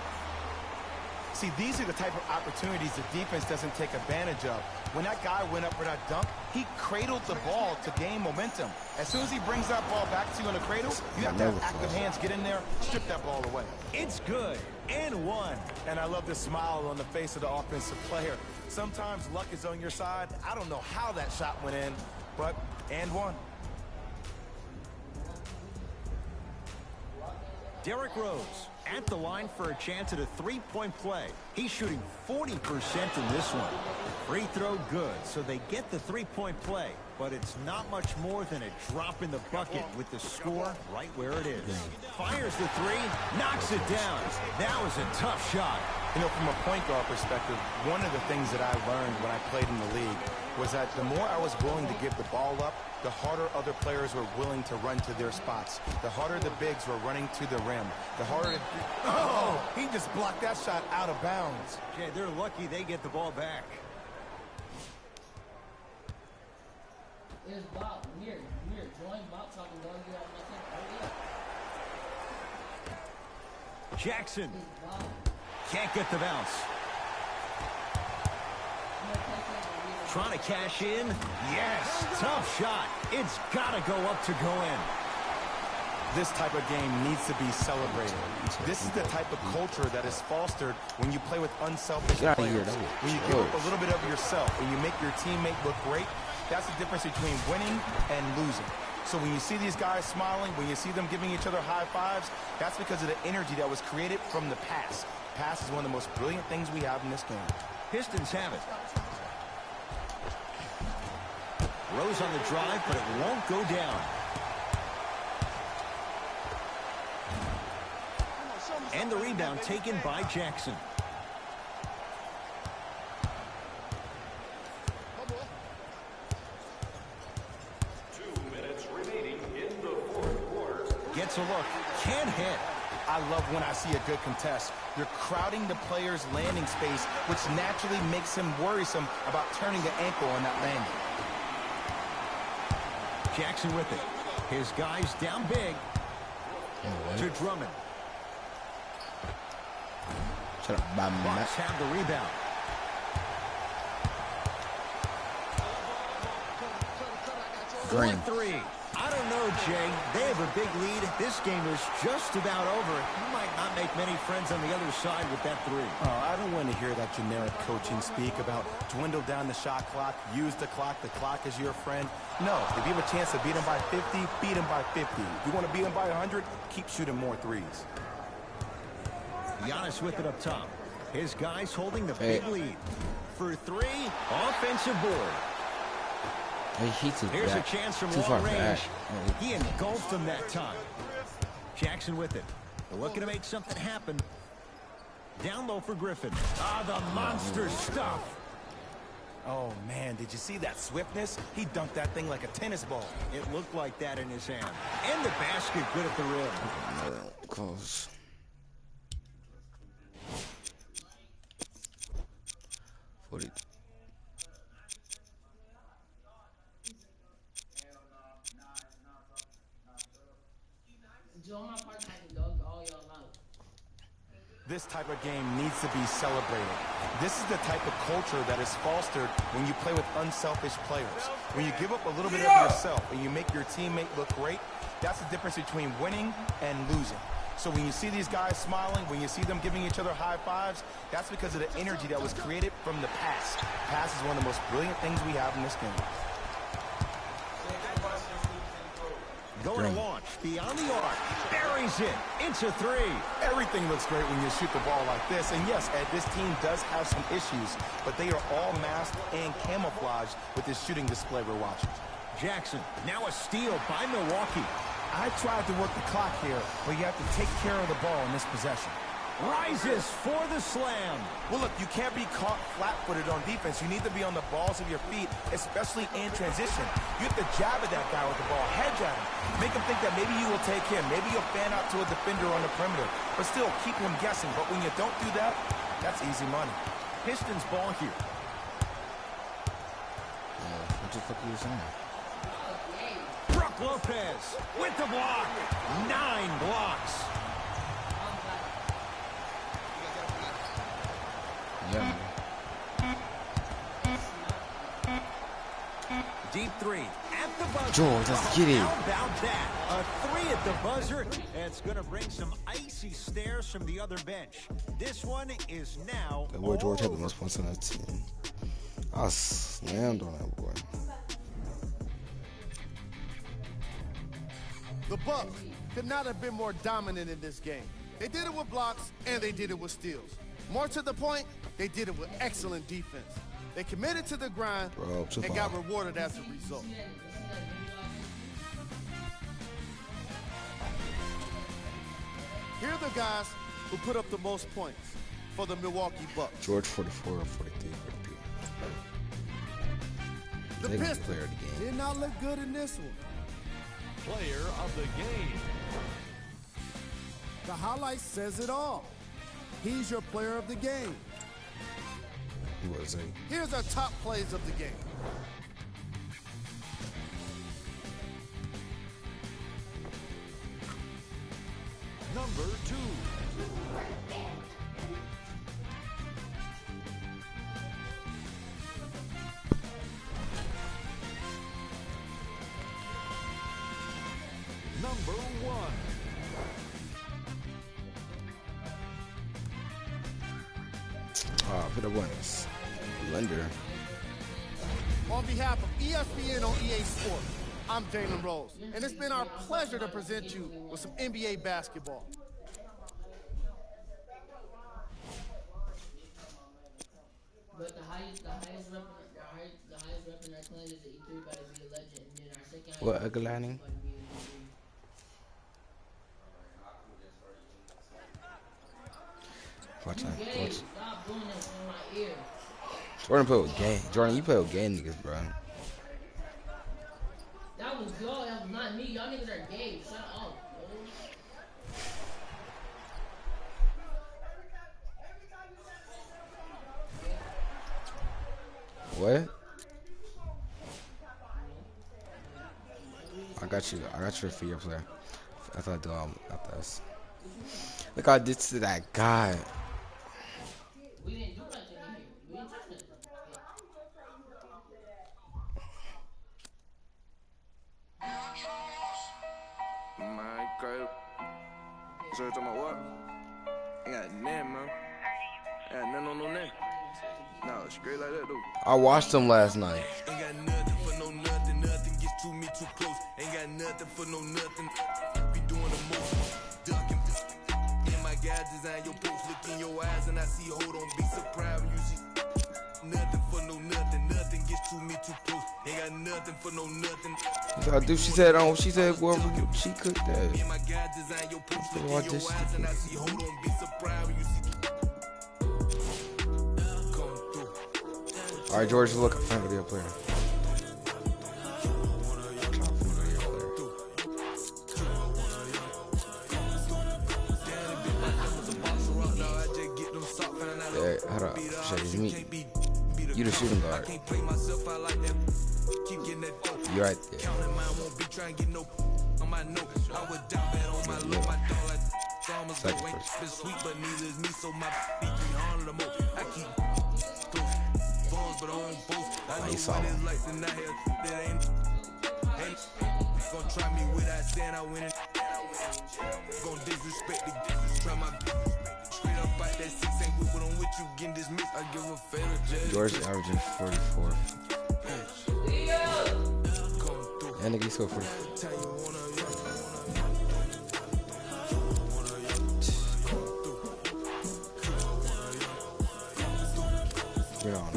Speaker 5: See, these are the type of opportunities the defense doesn't take advantage of. When that guy went up for that dunk, he cradled the ball to gain momentum. As soon as he brings that ball back to you in the cradle, you have to have active hands get in there, strip that ball away.
Speaker 4: It's good. And one.
Speaker 5: And I love the smile on the face of the offensive player. Sometimes luck is on your side. I don't know how that shot went in, but and one.
Speaker 4: Derrick Rose at the line for a chance at a three-point play. He's shooting 40% in this one. Free throw good, so they get the three-point play. But it's not much more than a drop in the bucket with the score right where it is. Fires the three, knocks it down. That was a tough shot.
Speaker 5: You know, from a point guard perspective, one of the things that I learned when I played in the league was that the more I was willing to give the ball up, the harder other players were willing to run to their spots. The harder the bigs were running to the rim. The harder... Oh! He just blocked that shot out of bounds.
Speaker 4: Yeah, they're lucky they get the ball back.
Speaker 8: Here's Bob. Here. Join Bob so I can go and get off my thing.
Speaker 4: Jackson. Can't get the bounce. Trying to cash in. Yes. Tough shot. It's got to go up to go in.
Speaker 5: This type of game needs to be celebrated. This is the type of culture that is fostered when you play with unselfish players. When you give up a little bit of yourself and you make your teammate look great, that's the difference between winning and losing. So when you see these guys smiling, when you see them giving each other high fives, that's because of the energy that was created from the pass. Pass is one of the most brilliant things we have in this game.
Speaker 4: Pistons have it. Rose on the drive, but it won't go down. And the rebound taken by Jackson. Gets a look. Can't hit.
Speaker 5: I love when I see a good contest. You're crowding the player's landing space, which naturally makes him worrisome about turning the ankle on that landing.
Speaker 4: Jackson with it. His guys down big. To Drummond.
Speaker 1: Shut up,
Speaker 4: Bucks have the rebound.
Speaker 1: Green.
Speaker 4: Three. I don't know, Jay. They have a big lead. This game is just about over. You might not make many friends on the other side with that three.
Speaker 5: Oh, I don't want to hear that generic coaching speak about dwindle down the shot clock, use the clock is your friend. No, if you have a chance to beat them by 50, beat them by 50. If you want to beat them by 100, keep shooting more threes.
Speaker 4: Giannis with it up top. His guys holding the big lead. For three, offensive board. Here's a chance from long range. He engulfed him that time. Jackson with it. They're looking to make something happen. Down low for Griffin. Ah, the monster stuff.
Speaker 5: Oh, man, did you see that swiftness? He dunked that thing like a tennis ball.
Speaker 4: It looked like that in his hand. And the basket good at the rim.
Speaker 1: Close.
Speaker 5: This type of game needs to be celebrated. This is the type of culture that is fostered when you play with unselfish players. When you give up a little bit of yourself and you make your teammate look great, that's the difference between winning and losing. So when you see these guys smiling, when you see them giving each other high fives, that's because of the energy that was created from the pass. Pass is one of the most brilliant things we have in this game.
Speaker 4: Going to launch beyond the arc. Buries it into three.
Speaker 5: Everything looks great when you shoot the ball like this. And yes, Ed, this team does have some issues, but they are all masked and camouflaged with this shooting display we're watching.
Speaker 4: Jackson, now a steal by Milwaukee.
Speaker 5: I tried to work the clock here, but you have to take care of the ball in this possession.
Speaker 4: Rises for the slam.
Speaker 5: Well, look, you can't be caught flat-footed on defense. You need to be on the balls of your feet, especially in transition. You have to jab at that guy with the ball, hedge at him. Make him think that maybe you will take him. Maybe you'll fan out to a defender on the perimeter. But still, keep him guessing. But when you don't do that, that's easy money.
Speaker 4: Pistons ball here.
Speaker 1: What the fuck are you saying?
Speaker 4: Brook Lopez with the block. 9 blocks.
Speaker 1: Yeah.
Speaker 4: Deep three at the buzzer.
Speaker 1: George, let's get it.
Speaker 4: How about that? A three at the buzzer. It's going to bring some icy stares from the other bench. This one is now.
Speaker 1: That boy George had the most points on that team. I slammed on that boy.
Speaker 7: The Bucks could not have been more dominant in this game. They did it with blocks, and they did it with steals. More to the point, they did it with excellent defense. They committed to the grind and got rewarded as a result. Here are the guys who put up the most points for the Milwaukee Bucks.
Speaker 1: George 44, 43, 42.
Speaker 7: The Pistons did not look good in this one.
Speaker 6: Player of the game.
Speaker 7: The highlight says it all. He's your player of the game.
Speaker 1: What is it?
Speaker 7: Here's our top plays of the game.
Speaker 6: Number 2. Number 1.
Speaker 1: For the winners. Blender.
Speaker 7: On behalf of ESPN on EA Sports, I'm Jalen Rose, and it's been our pleasure to present you with some NBA basketball.
Speaker 8: But the highest rep in our clan is the E3 about to be a legend, and then our second highest.
Speaker 1: What, Uglaning? Watch that. Watch.
Speaker 8: Stop doing this in my ear.
Speaker 1: Jordan play with gay. Jordan, you play with gay niggas, bro.
Speaker 8: That was y'all. That was not me. Y'all niggas are gay. Shut up, bro.
Speaker 1: What? I got you. I got your fear player. I thought I do after us. Look how I did to that guy.
Speaker 8: We didn't do nothing in here. We didn't touch nothing.
Speaker 3: So you talking about what? Ain't got nothing, man. Ain't got nothing on no name. Nah, straight like that, though.
Speaker 1: I watched them last night.
Speaker 3: Ain't got nothing for no nothing. Nothing gets to me too close. Ain't got nothing for no nothing. Be doing the most. Ducking. In my guys design your post. Look in your eyes and I see, hold on, be surprised when you see. Nothing for no nothing. Nothing gets to me too close. Ain't got nothing for no nothing.
Speaker 1: I do. She said, whoever she cooked that.
Speaker 3: In my guys design your post. Look in your eyes and I see, hold on, be surprised when you see.
Speaker 1: All right, George, look. I'm a video player. Yeah, hold up. Shit, it's me. You the shooting guard. You right there. Second person. You saw him.
Speaker 3: Gonna try me without saying I win it. Gonna disrespect the try my straight up out that 6 ain't with what I'm with you getting dismissed. I give a fatal judge.
Speaker 1: George averaging 44. That nigga scored 44. Get on.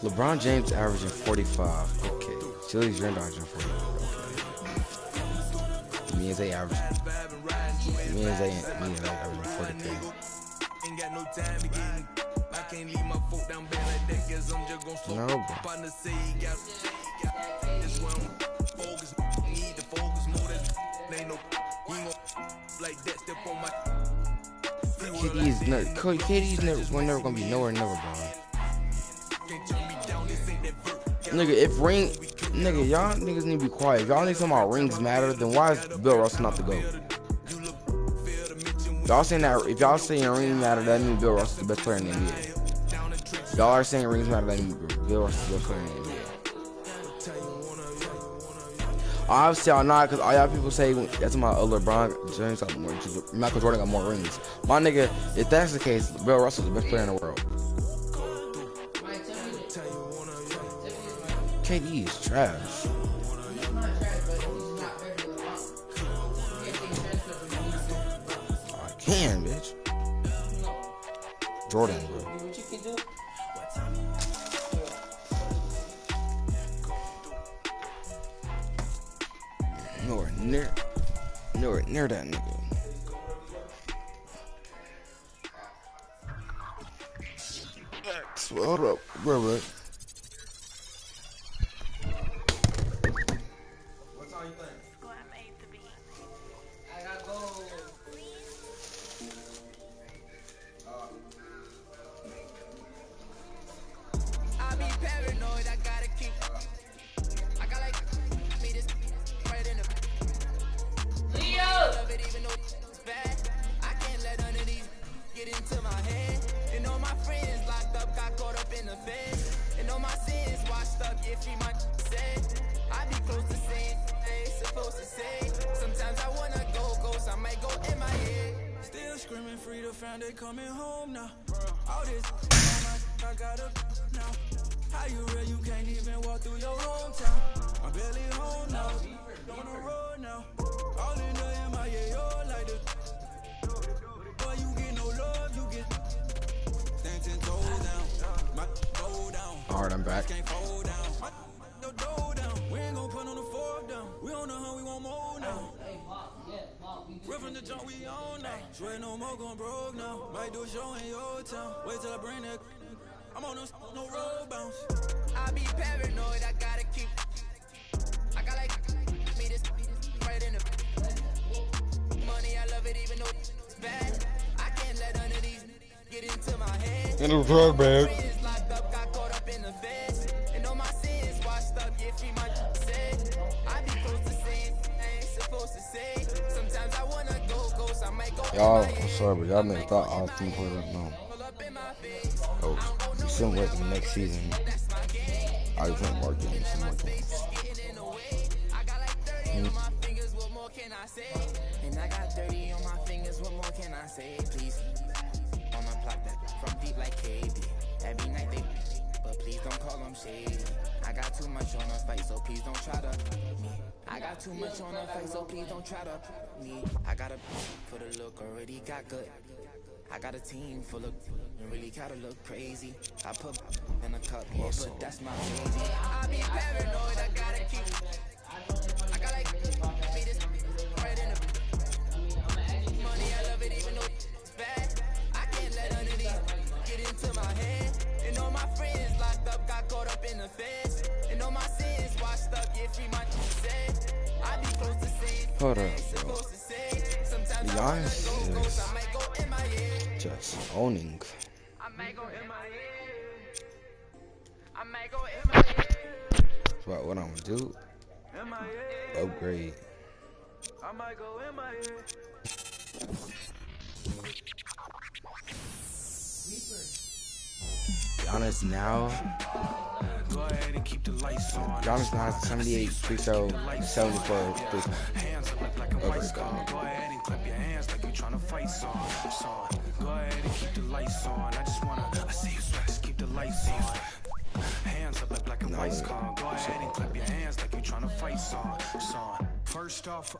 Speaker 1: LeBron James averaging 45. Okay. Julius Randle averaging 45. Okay. Me and Zay averaging. Me and Zay averaging 43.
Speaker 3: Ain't got no time to get. I can't leave my foot down bad like that, cause I'm just gonna slow.
Speaker 1: No, bro.
Speaker 3: Partner say he got this one focus. Need to focus more than ain't no you ain't gonna like that step on my
Speaker 1: KD's never gonna be nowhere never, bro. Nigga, if ring, nigga, y'all niggas need to be quiet. If y'all need something about rings matter, then why is Bill Russell not the GOAT? Y'all saying that if y'all saying rings matter, that means Bill Russell's the best player in the NBA. Y'all are saying rings matter, that means Bill Russell's the best player in the NBA. Obviously, y'all not, because all y'all people say that's my LeBron James got more, Michael Jordan got more rings. My nigga, if that's the case, Bill Russell's the best player in the world. KD is trash.
Speaker 8: He's not trash, but he's not better than LeBron. You can't take transfer from him.
Speaker 1: I can, bitch.
Speaker 8: No.
Speaker 1: Jordan, bro.
Speaker 8: What you can do?
Speaker 1: Nowhere near that nigga. Well, hold up, bro.
Speaker 3: What time you think?
Speaker 8: I gotta go.
Speaker 2: I be paranoid, I gotta keep. I got like me this right in the
Speaker 8: Leo!
Speaker 2: love it even though it's bad. I can't let none of these get into my head. And all my friends locked up, got caught up in the feds. And all my sins washed up, yeah, free my said. I be close to saying they supposed to say. Sometimes I wanna go ghost, I might go in my head. Still screaming free to find they coming home now. All this I got up now. How you real? You can't even walk through your hometown. I'm barely home now. On the road now. All in the MIA, you're like the. Boy, you get no love, you get. Stand 10 toes down. My go down.
Speaker 1: Alright, I'm back.
Speaker 2: Can't fold down. My no dough down. We ain't gon' put on the fourth down. We on the hunt, we want more now.
Speaker 8: Hey, Bob, yeah, Bob, we do.
Speaker 2: We're from the jump, we on now. Swear no more gon' broke now. Might do a show in your town. Wait till I bring that. I'm on no road bounce. I be paranoid, I gotta keep. I got like me this right in the money. I love it even though it's bad. I can't let none of these get into my head.
Speaker 1: In the drug bag.
Speaker 2: Friends locked up, got caught up in the feds. And all my sins washed up, yeah, free my said. I be close to saying I ain't supposed to say. Sometimes I wanna go ghost, I might go.
Speaker 1: Y'all, I'm sorry, but y'all niggas thought all three players no. Oh, we still wait for the next season. I just want more games, some more games.
Speaker 2: on my fingers, what more can I say? And I got 30 on my fingers, what more can I say? Please, on my block that from deep like KB. Every night they, but please don't call them shady. I got too much on her face, so please don't try to me. I got too much on her face, so please don't try to me. I got a for the look, already got good. I got a team full of and really gotta look crazy. I put in a cup here, but that's my baby. I be paranoid, I gotta keep. I got like me this right in the money. I love it even though it's bad. I can't let none of these get into my head. And all my friends locked up, got caught up in the feds. And all my sins washed up, get free my said. I be close to saying,
Speaker 1: hold up, bro. Giannis is just owning. But what I'm gonna do? Upgrade. Giannis now. Giannis now has 78 free throw, 74 free throw. Over God.
Speaker 9: Go ahead and clap your hands like you tryna fight song. Go ahead and keep the lights on. I just wanna, I see you sweat, just keep the lights on. Hands up like black and white song. Go ahead and clap your hands like you tryna fight song. First off,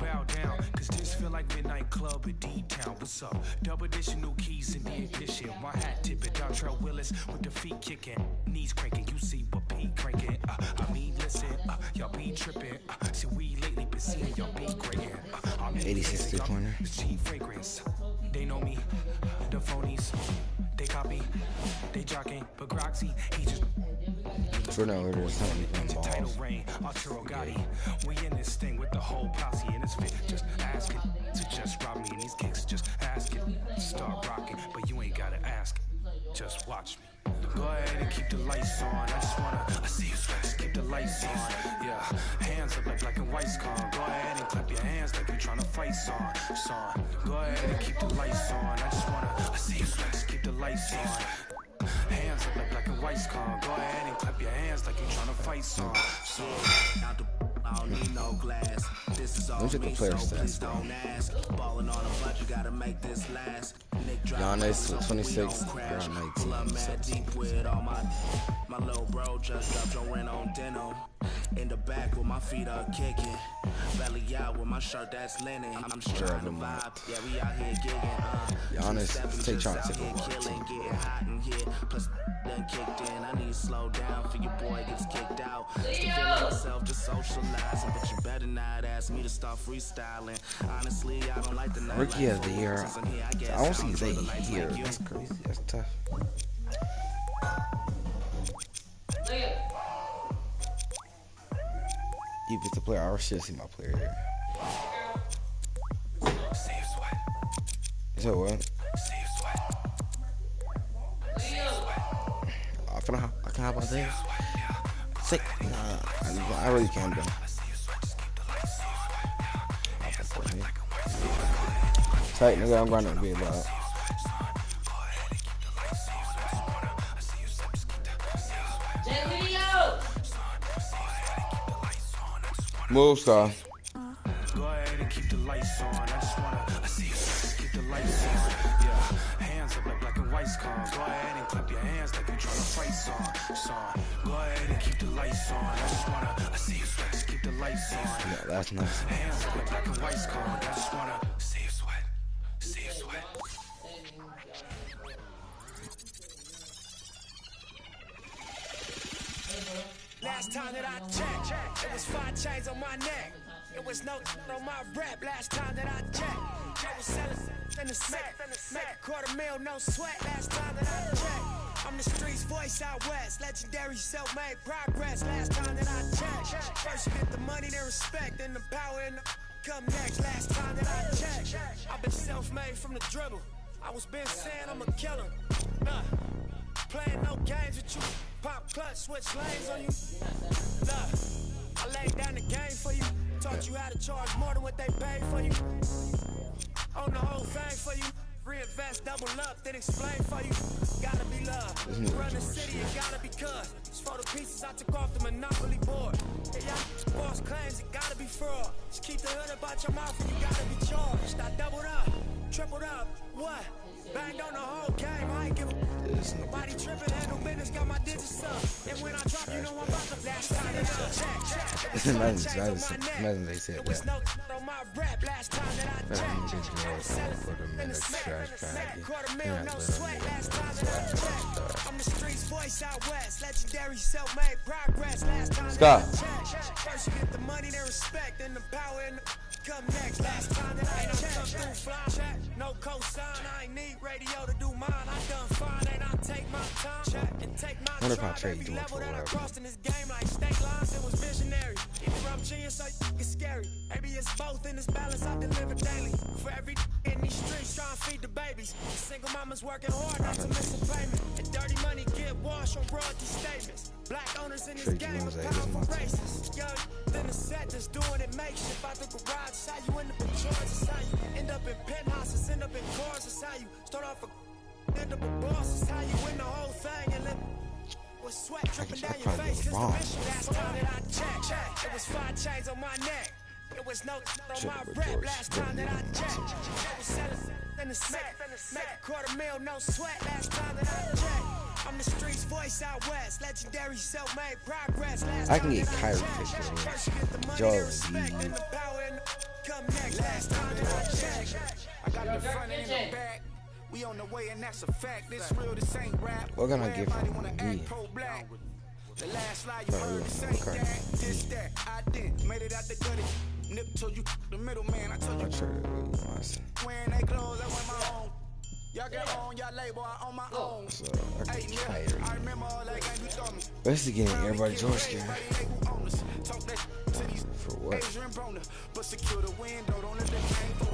Speaker 9: bow down, cause this feel like midnight club in D-Town. What's up? Double edition, new keys in the ignition. My hat tipping, Dontrell Willis with the feet kicking, knees cranking. You see what Pete cranking. I mean, listen, y'all be tripping. See, we lately been seeing y'all be grading.
Speaker 1: 86 3-pointer.
Speaker 9: Cheap fragrance. They know me, the phonies. They copy, they jocking, but Groxy, he just.
Speaker 1: For no order,
Speaker 9: Title reign, Arturo Gotti. We in this thing with the whole posse in his fit. Just asking to just rob me in these kicks. Just asking to start rocking, but you ain't gotta ask. Just watch me. Go ahead and keep the lights on. I just wanna, I see you sweat. Just keep the lights on. Yeah, hands up like black and white song. Go ahead and clap your hands like you tryna fight song. Go ahead and keep the lights on. I just wanna, I see you sweat. Just keep the lights on. Hands up like black and white song. Go ahead and clap your hands like you tryna fight song.
Speaker 2: I don't need no glass. This is all me, so please don't ask. Balling on a budget, gotta make this last.
Speaker 1: Giannis with 26, around 19.
Speaker 2: Pull up mad deep with all my little bro just dropped your rent on denim. In the back with my feet up kicking. Belly out with my shirt that's linen. I'm just trying to vibe. Yeah, we out here gigging.
Speaker 1: Giannis, take trying to take a
Speaker 2: killing, getting hot in here. Plus done kicked in. I need to slow down for your boy gets kicked out. Still feeling myself just socializing, but you better not ask me to start freestyling. Honestly, I don't like the night.
Speaker 1: Rookie of the year. I don't see Zay here. That's crazy. That's tough. Defensive player. I should see my player here.
Speaker 9: Save sweat.
Speaker 1: So what?
Speaker 9: Save sweat.
Speaker 1: I can hop on there. Sick. Nah, I really can't though. Tight nigga, I'm running to be about. Move, star.
Speaker 9: Go ahead and keep the lights on. I just wanna, I see you just keep the lights on. Yeah, hands up like black and white song. Go ahead and clap your hands like you tryna fight song. Go ahead and keep the lights on. I just wanna, I see you sweat, just keep the lights on.
Speaker 1: Yeah, that's nice.
Speaker 9: Hands up like black and white song. I just wanna save sweat, save sweat.
Speaker 10: Last time that I checked, it was 5 chains on my neck. It was no on my rep. Last time that I checked, I was selling in the set. Make a $250,000, no sweat. Last time that I checked, I'm the streets voice out west. Legendary self-made progress. Last time that I checked, first you get the money, then respect, then the power and the come next. Last time that I checked, I've been self-made from the dribble. I was been saying I'm a killer. Playing no games with you. Pop clutch, switch lanes on you. I laid down the game for you. Taught you how to charge more than what they paid for you. On the whole thing for you. reinvest, double up, then explain for you. Gotta be love. Run the city, it gotta be cuz. Just for the pieces I took off the monopoly board. Hey, y'all false claims, it gotta be fraud. Just keep the hood about your mouth and you gotta be charged. I doubled up, tripled up, what? Banged on the whole game, I ain't give a nobody tripping, handle business, got my digits up. And when I drop, you know I'm about to last time that I check.
Speaker 1: Imagine they said that.
Speaker 10: On my rap last time that I checked.
Speaker 1: Put them in a trash bag.
Speaker 10: $250,000, no sweat last time that I checked. I'm the streets voice out west, legendary self-made progress last time that I checked. First you get the money, then respect, then the power and the come next. Last time that I checked, through fly check, no cosign. I ain't need radio to do mine. I done fine and I take my time check and take my time. Every level that I crossed in this game, like state lines, it was visionary. Either I'm genius or it's scary. Maybe it's both in this balance I deliver daily. For every in these streets trying to feed the babies. Single mamas working hard not to miss a payment. And dirty money get washed on royalty statements. Black owners in this game are powerful racists. Young, then the set just doing it makeshift out the garage. It's how you end up in Georgia. It's how you end up in penthouses, end up in cars. It's how you start off a end up a boss. It's how you win the whole thing and live with sweat dripping down your face. Just the mission. Last time that I checked, it was 5 chains on my neck. It was no on my rap. Last time that I checked, I was selling in the set. Make $250,000, no sweat. Last time that I checked, I'm the streets voice out west. Legendary self-made progress. Last
Speaker 1: I can get
Speaker 10: time
Speaker 1: Kyrie
Speaker 10: that I checked,
Speaker 1: pictures.
Speaker 10: first you get the money, then respect, then the power and the come next. Last time that I checked,
Speaker 5: I got the front and the back. We on the way and that's a fact. This real, this ain't rap.
Speaker 1: What can I get
Speaker 5: Everybody
Speaker 1: from
Speaker 5: wanna
Speaker 1: me?
Speaker 5: act pro-black. The last lie you heard, this ain't that, this that. I did, made it out the gutty. Nip told you the middleman. I told you wearing they clothes, I went my own. Y'all get on, y'all label, I on my own.
Speaker 1: So I
Speaker 5: Hey,
Speaker 1: can
Speaker 5: nigga,
Speaker 1: Kyrie.
Speaker 5: I remember all that game you told me.
Speaker 1: Basically getting everybody George scared.
Speaker 5: Talk that to these
Speaker 1: For what?
Speaker 5: Asian boner, but secure the window, don't let the game go.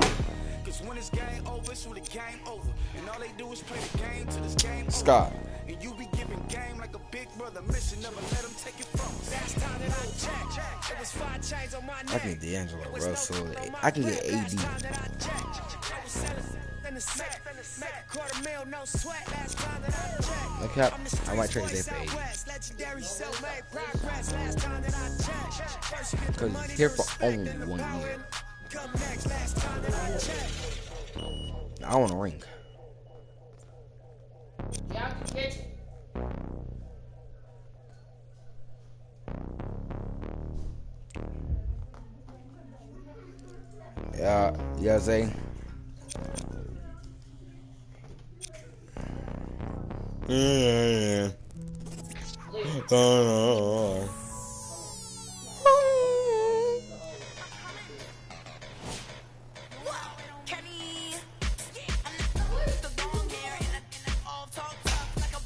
Speaker 5: Cause when it's game over, it's when the game over. And all they do is play the game till this game
Speaker 1: Scott.
Speaker 5: over. And you be giving game like a big brother mission, never let them take it from us.
Speaker 10: last time that I checked, it was 5 chains on my neck.
Speaker 1: I can get D'Angelo Russell. I can get AD.
Speaker 10: Last time that I checked, I was selling in the set. Make $250,000, no sweat. Last time that I checked,
Speaker 1: Look up.
Speaker 10: I'm the
Speaker 1: I might trade
Speaker 10: streets
Speaker 1: that for
Speaker 10: voice out
Speaker 1: AD.
Speaker 10: west. Legendary self-made progress. Last time that I checked, first you get the
Speaker 1: Because
Speaker 10: money,
Speaker 1: he's here
Speaker 10: then
Speaker 1: for
Speaker 10: respect,
Speaker 1: only
Speaker 10: then the
Speaker 1: 1
Speaker 10: power
Speaker 1: year.
Speaker 10: and come next. Last time that I checked.
Speaker 1: I want a ring.
Speaker 8: Y'all can catch it.
Speaker 1: Yeah, Zay. Yeah.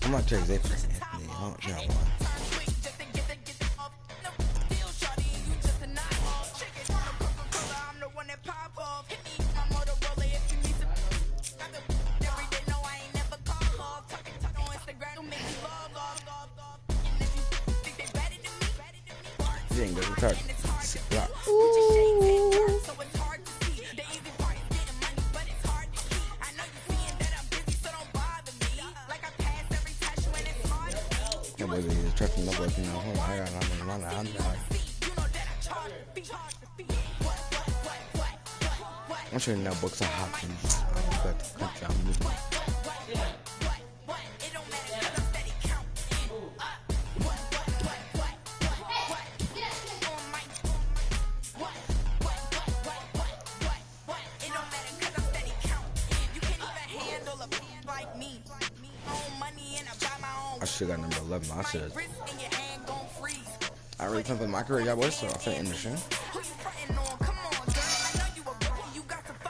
Speaker 1: I'm not trading Zay for Anthony. Oh, no. You ain't gonna retard. That boy is tracking the work, you know. Hold on, I got I'm trading that books on Hopkins. I'm moving. I should got number 11. I should. I really think my career got worse, so I finna end the show.